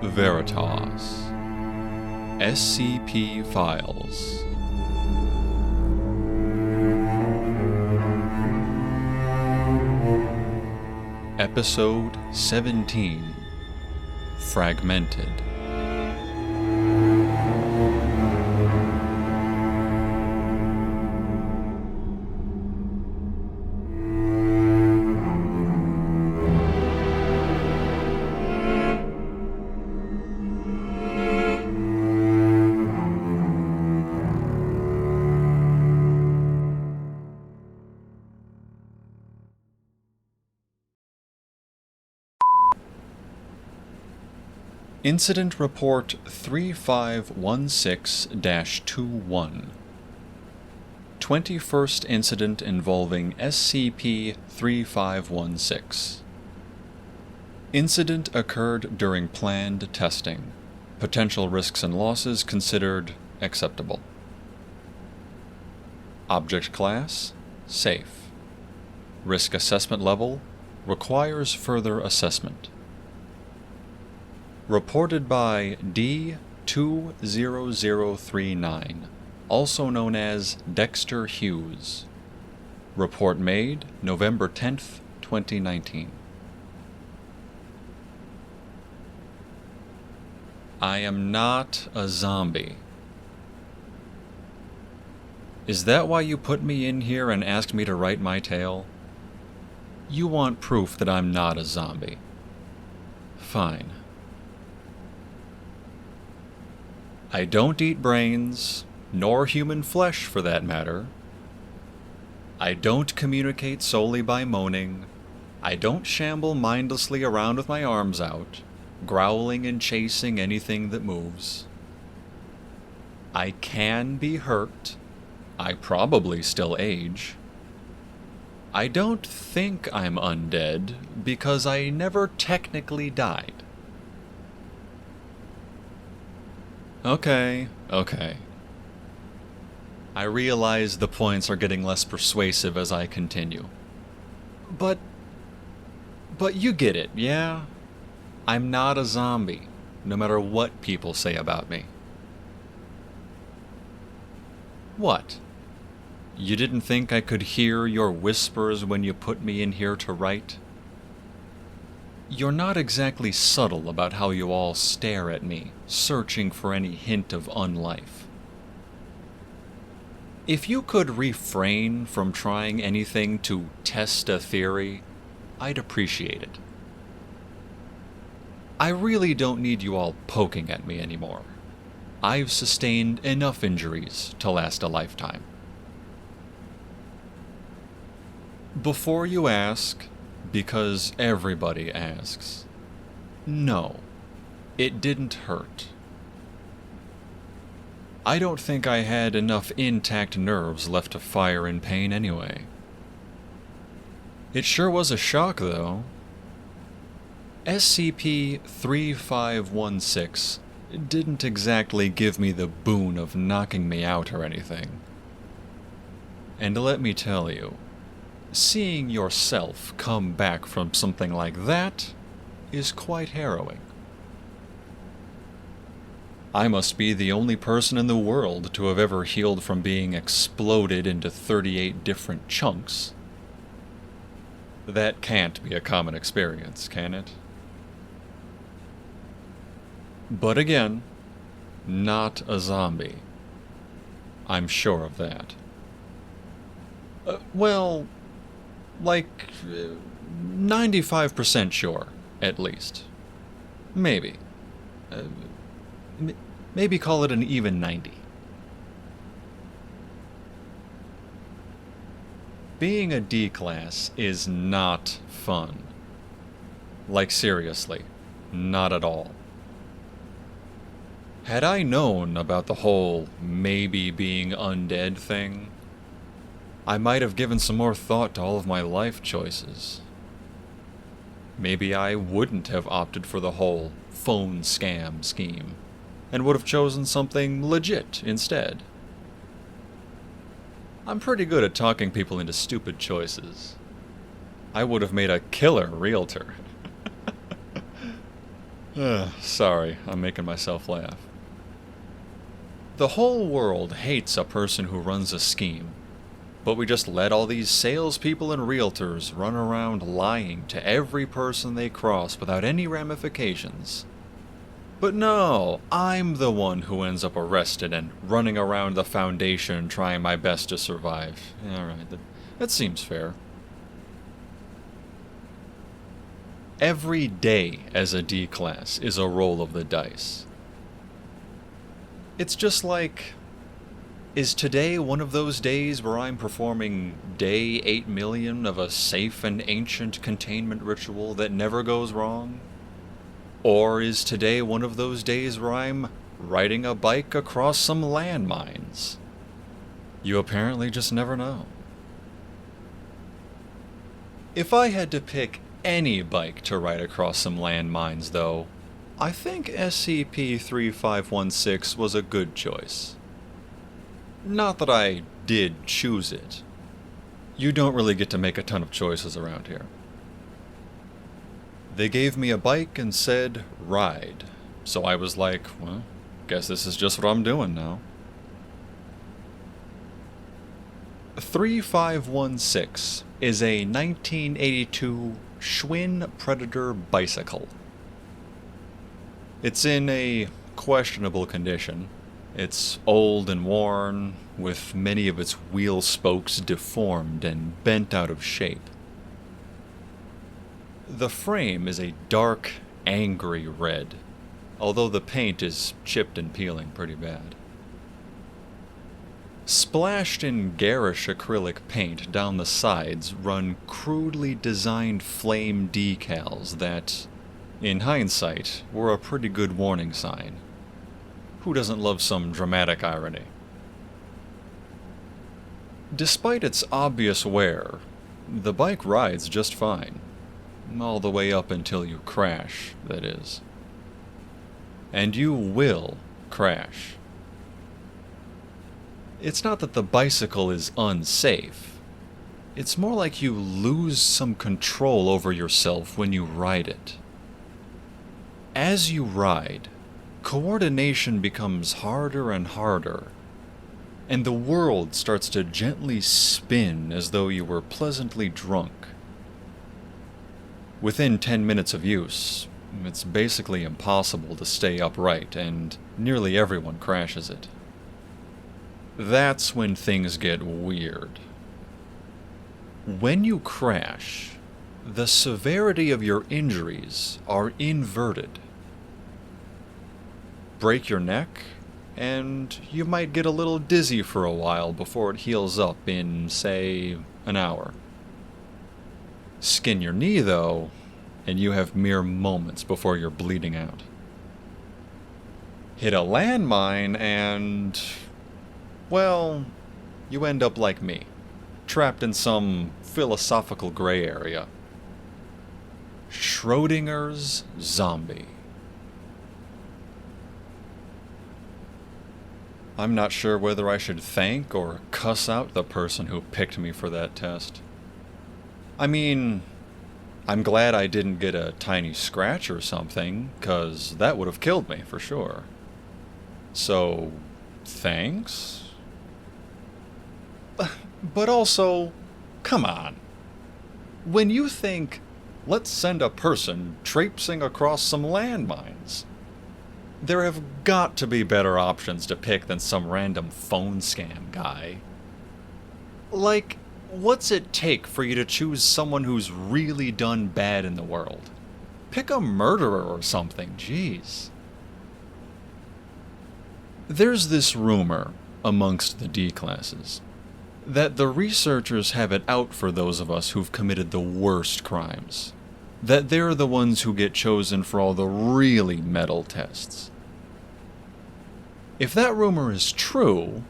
Veritas. SCP Files. Episode 17. Fragmented. Incident Report 3516-21. 21st incident involving SCP-3516. Incident occurred during planned testing. Potential risks and losses considered acceptable. Object Class: Safe. Risk Assessment Level: Requires further assessment. Reported by D20039, also known as Dexter Hughes. Report made November 10th, 2019. I am not a zombie. Is that why you put me in here and asked me to write my tale? You want proof that I'm not a zombie. Fine. I don't eat brains, nor human flesh for that matter. I don't communicate solely by moaning. I don't shamble mindlessly around with my arms out, growling and chasing anything that moves. I can be hurt. I probably still age. I don't think I'm undead because I never technically died. Okay. I realize the points are getting less persuasive as I continue. But you get it, yeah? I'm not a zombie, no matter what people say about me. What? You didn't think I could hear your whispers when you put me in here to write? You're not exactly subtle about how you all stare at me, searching for any hint of unlife. If you could refrain from trying anything to test a theory, I'd appreciate it. I really don't need you all poking at me anymore. I've sustained enough injuries to last a lifetime. Before you ask, because everybody asks, no, it didn't hurt. I don't think I had enough intact nerves left to fire in pain anyway. It sure was a shock, though. SCP-3516 didn't exactly give me the boon of knocking me out or anything. And let me tell you, seeing yourself come back from something like that is quite harrowing. I must be the only person in the world to have ever healed from being exploded into 38 different chunks. That can't be a common experience, can it? But again, not a zombie. I'm sure of that. Well, like 95% sure, at least. Maybe. Maybe call it an even 90. Being a D-class is not fun. Like seriously, not at all. Had I known about the whole maybe being undead thing, I might have given some more thought to all of my life choices. Maybe I wouldn't have opted for the whole phone scam scheme, and would have chosen something legit instead. I'm pretty good at talking people into stupid choices. I would have made a killer realtor. Sorry, I'm making myself laugh. The whole world hates a person who runs a scheme, but we just let all these salespeople and realtors run around lying to every person they cross without any ramifications. But no, I'm the one who ends up arrested and running around the foundation trying my best to survive. Alright, that seems fair. Every day as a D class is a roll of the dice. It's just like, is today one of those days where I'm performing day 8 million of a safe and ancient containment ritual that never goes wrong? Or is today one of those days where I'm riding a bike across some landmines? You apparently just never know. If I had to pick any bike to ride across some landmines, though, I think SCP-3516 was a good choice. Not that I did choose it. You don't really get to make a ton of choices around here. They gave me a bike and said, ride. So I was like, well, guess this is just what I'm doing now. 3516 is a 1982 Schwinn Predator bicycle. It's in a questionable condition. It's old and worn, with many of its wheel spokes deformed and bent out of shape. The frame is a dark, angry red, although the paint is chipped and peeling pretty bad. Splashed in garish acrylic paint down the sides run crudely designed flame decals that, in hindsight, were a pretty good warning sign. Who doesn't love some dramatic irony? Despite its obvious wear, the bike rides just fine. All the way up until you crash, that is. And you will crash. It's not that the bicycle is unsafe. It's more like you lose some control over yourself when you ride it. As you ride, coordination becomes harder and harder, and the world starts to gently spin as though you were pleasantly drunk. Within 10 minutes of use, it's basically impossible to stay upright, and nearly everyone crashes it. That's when things get weird. When you crash, the severity of your injuries are inverted. Break your neck, and you might get a little dizzy for a while before it heals up in, say, an hour. Skin your knee, though, and you have mere moments before you're bleeding out. Hit a landmine and, well, you end up like me, trapped in some philosophical gray area. Schrodinger's zombie. I'm not sure whether I should thank or cuss out the person who picked me for that test. I mean, I'm glad I didn't get a tiny scratch or something, 'cause that would have killed me for sure. So, thanks? But also, come on. When you think, let's send a person traipsing across some landmines, there have got to be better options to pick than some random phone scam guy. Like, what's it take for you to choose someone who's really done bad in the world? Pick a murderer or something, jeez. There's this rumor amongst the D classes that the researchers have it out for those of us who've committed the worst crimes. That they're the ones who get chosen for all the really metal tests. If that rumor is true,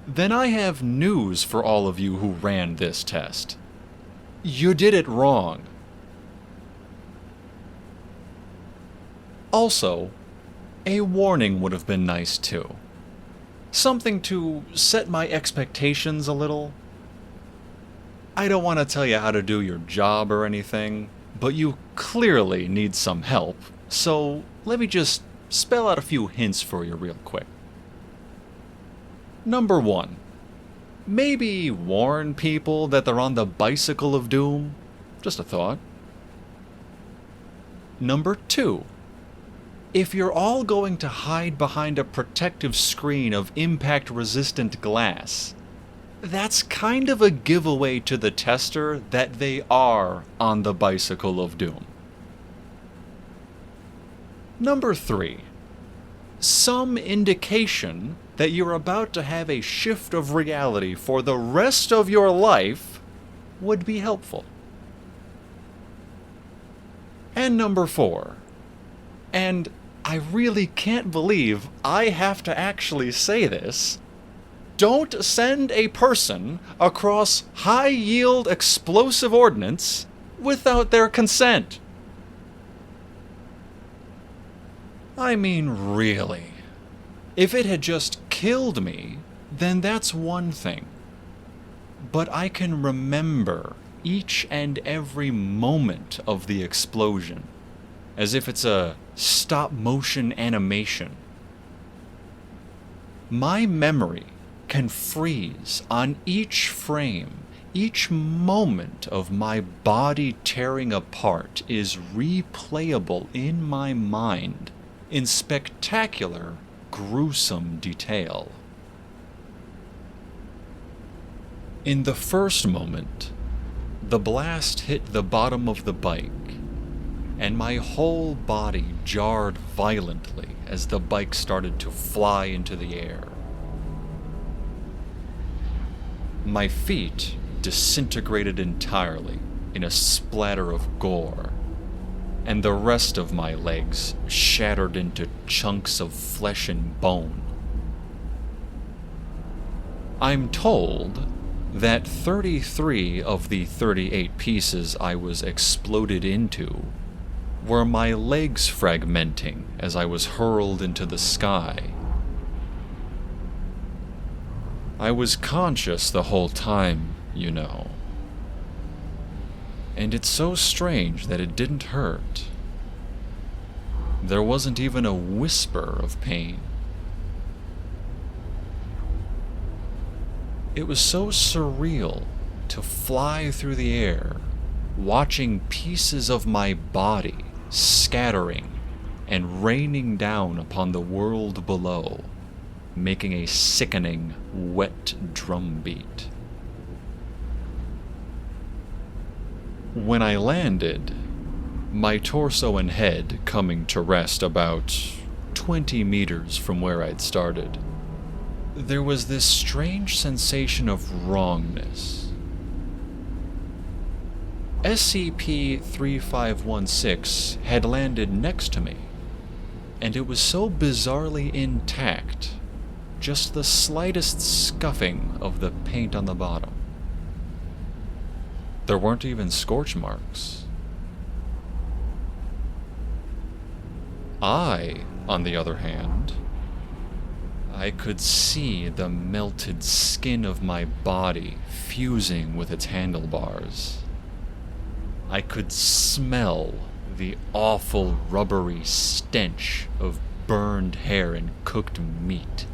then I have news for all of you who ran this test. You did it wrong. Also, a warning would have been nice too. Something to set my expectations a little. I don't want to tell you how to do your job or anything, but you clearly need some help, So let me just spell out a few hints for you real quick. Number 1. Maybe warn people that they're on the bicycle of doom. Just a thought. Number 2. If you're all going to hide behind a protective screen of impact-resistant glass, that's kind of a giveaway to the tester that they are on the bicycle of doom. Number 3. Some indication that you're about to have a shift of reality for the rest of your life would be helpful. And number 4. And I really can't believe I have to actually say this. Don't send a person across high-yield explosive ordnance without their consent. I mean, really. If it had just killed me, then that's one thing. But I can remember each and every moment of the explosion, as if it's a stop-motion animation. My memory can freeze on each frame. Each moment of my body tearing apart is replayable in my mind in spectacular, gruesome detail. In the first moment, the blast hit the bottom of the bike, and my whole body jarred violently as the bike started to fly into the air. My feet disintegrated entirely in a splatter of gore, and the rest of my legs shattered into chunks of flesh and bone. I'm told that 33 of the 38 pieces I was exploded into were my legs fragmenting as I was hurled into the sky. I was conscious the whole time, you know. And it's so strange that it didn't hurt. There wasn't even a whisper of pain. It was so surreal to fly through the air, watching pieces of my body scattering and raining down upon the world below, making a sickening, wet drumbeat. When I landed, my torso and head coming to rest about 20 meters from where I'd started, there was this strange sensation of wrongness. SCP-3516 had landed next to me, and it was so bizarrely intact, just the slightest scuffing of the paint on the bottom. There weren't even scorch marks. I, on the other hand, I could see the melted skin of my body fusing with its handlebars. I could smell the awful rubbery stench of burned hair and cooked meat.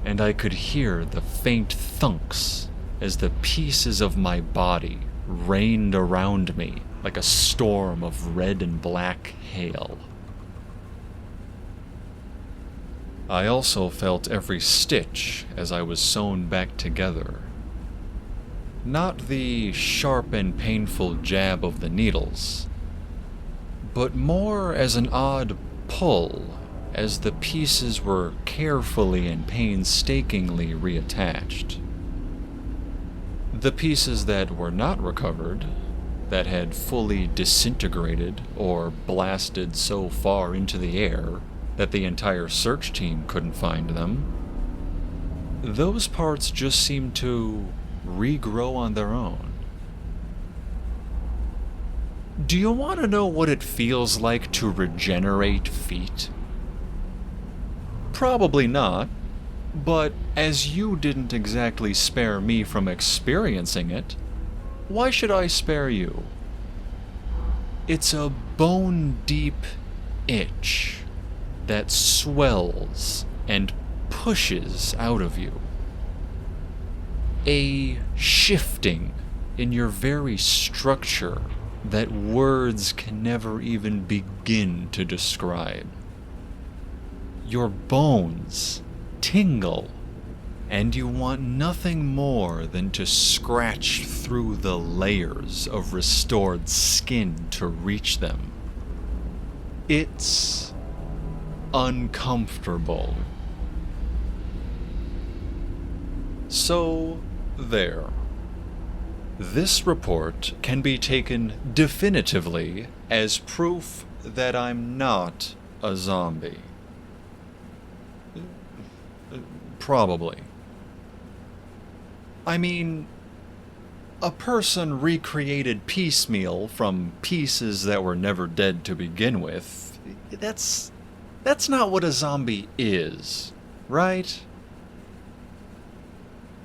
And I could hear the faint thunks as the pieces of my body rained around me like a storm of red and black hail. I also felt every stitch as I was sewn back together. Not the sharp and painful jab of the needles, but more as an odd pull as the pieces were carefully and painstakingly reattached. The pieces that were not recovered, that had fully disintegrated or blasted so far into the air that the entire search team couldn't find them, those parts just seemed to regrow on their own. Do you want to know what it feels like to regenerate feet? Probably not, but as you didn't exactly spare me from experiencing it, why should I spare you? It's a bone-deep itch that swells and pushes out of you. A shifting in your very structure that words can never even begin to describe. Your bones tingle, and you want nothing more than to scratch through the layers of restored skin to reach them. It's uncomfortable. So, there. This report can be taken definitively as proof that I'm not a zombie. Probably. I mean, a person recreated piecemeal from pieces that were never dead to begin with, that's not what a zombie is, right?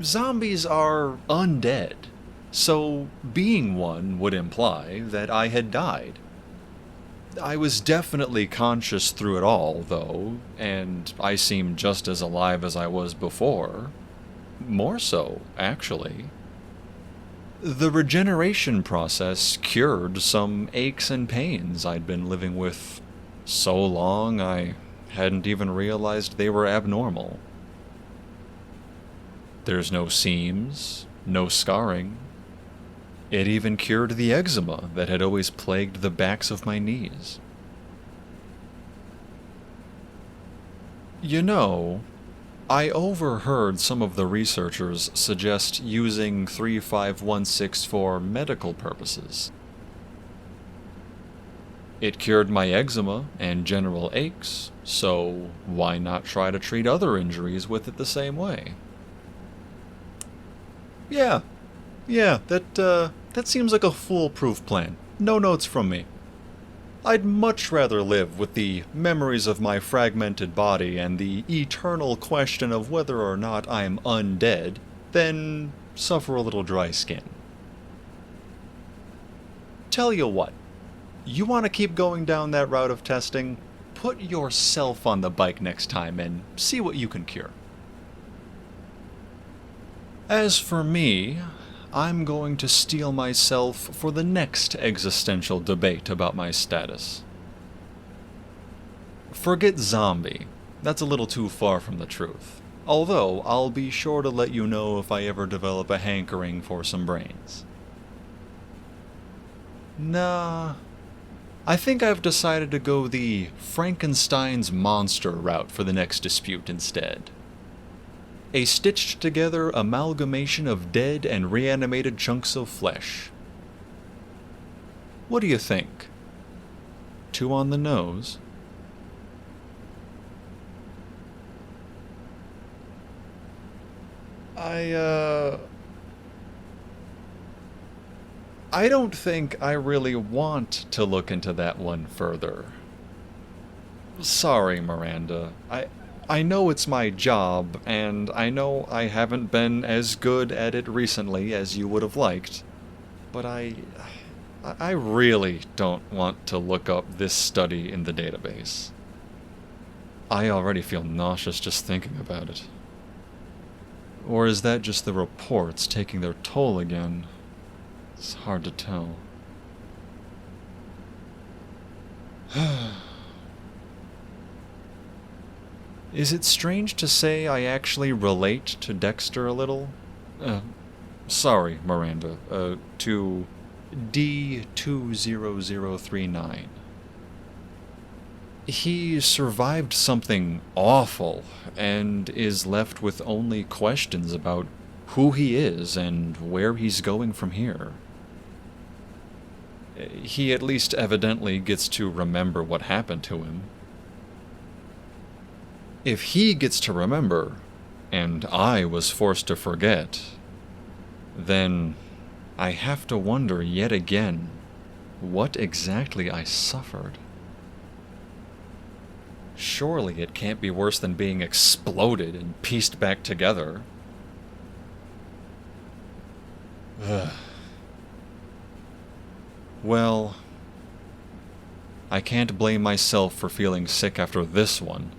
Zombies are undead, so being one would imply that I had died. I was definitely conscious through it all, though, and I seemed just as alive as I was before. More so, actually. The regeneration process cured some aches and pains I'd been living with so long I hadn't even realized they were abnormal. There's no seams, no scarring. It even cured the eczema that had always plagued the backs of my knees. You know, I overheard some of the researchers suggest using 35164 for medical purposes. It cured my eczema and general aches, so why not try to treat other injuries with it the same way? Yeah, that seems like a foolproof plan. No notes from me. I'd much rather live with the memories of my fragmented body and the eternal question of whether or not I'm undead than suffer a little dry skin. Tell you what, you want to keep going down that route of testing? Put yourself on the bike next time and see what you can cure. As for me, I'm going to steel myself for the next existential debate about my status. Forget zombie. That's a little too far from the truth. Although, I'll be sure to let you know if I ever develop a hankering for some brains. Nah. I think I've decided to go the Frankenstein's monster route for the next dispute instead. A stitched-together amalgamation of dead and reanimated chunks of flesh. What do you think? Too on the nose? I don't think I really want to look into that one further. Sorry, Miranda. I know it's my job, and I know I haven't been as good at it recently as you would have liked, but I really don't want to look up this study in the database. I already feel nauseous just thinking about it. Or is that just the reports taking their toll again? It's hard to tell. Is it strange to say I actually relate to Dexter a little? Sorry, Miranda. To D20039. He survived something awful, and is left with only questions about who he is and where he's going from here. He at least evidently gets to remember what happened to him. If he gets to remember, and I was forced to forget, then I have to wonder yet again what exactly I suffered. Surely it can't be worse than being exploded and pieced back together. Ugh. Well, I can't blame myself for feeling sick after this one.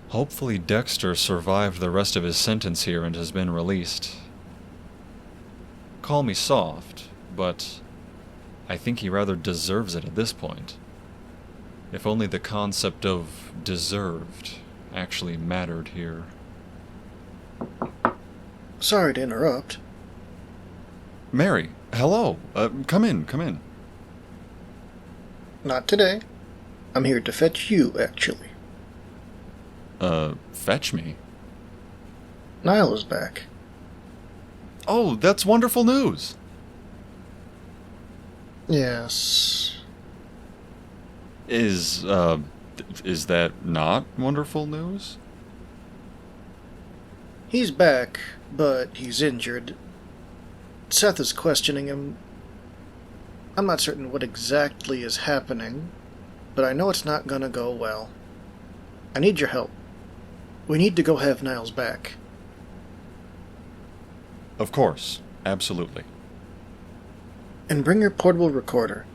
Hopefully Dexter survived the rest of his sentence here and has been released. Call me soft, but I think he rather deserves it at this point. If only the concept of deserved actually mattered here. Sorry to interrupt. Mary, hello. Come in. Not today. I'm here to fetch you, actually. Fetch me? Niall is back. Oh, that's wonderful news. Yes. Is that not wonderful news? He's back, but he's injured. Seth is questioning him. I'm not certain what exactly is happening, but I know it's not gonna go well. I need your help. We need to go have Niles back. Of course, absolutely. And bring your portable recorder.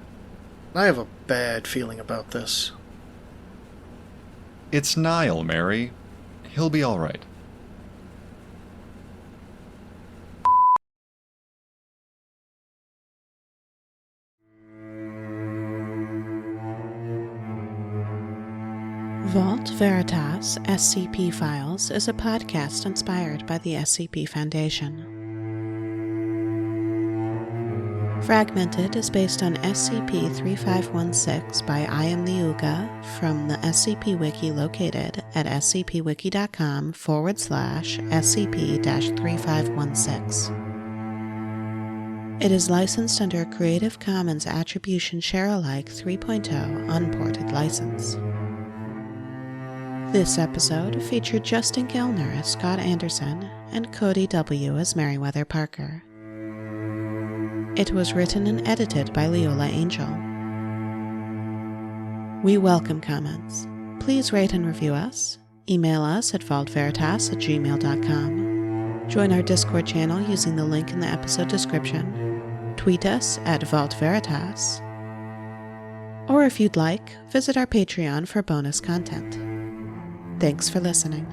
I have a bad feeling about this. It's Niall, Mary. He'll be all right. Vault Veritas SCP Files is a podcast inspired by the SCP Foundation. Fragmented is based on SCP-3516 by I Am the Uga from the SCP Wiki located at scpwiki.com/SCP-3516. It is licensed under a Creative Commons Attribution Share-alike 3.0 unported license. This episode featured Justin Gellner as Scott Anderson and Cody W. as Meriwether Parker. It was written and edited by Leola Angel. We welcome comments. Please rate and review us. Email us at vaultveritas@gmail.com. Join our Discord channel using the link in the episode description. Tweet us at vaultveritas. Or if you'd like, visit our Patreon for bonus content. Thanks for listening.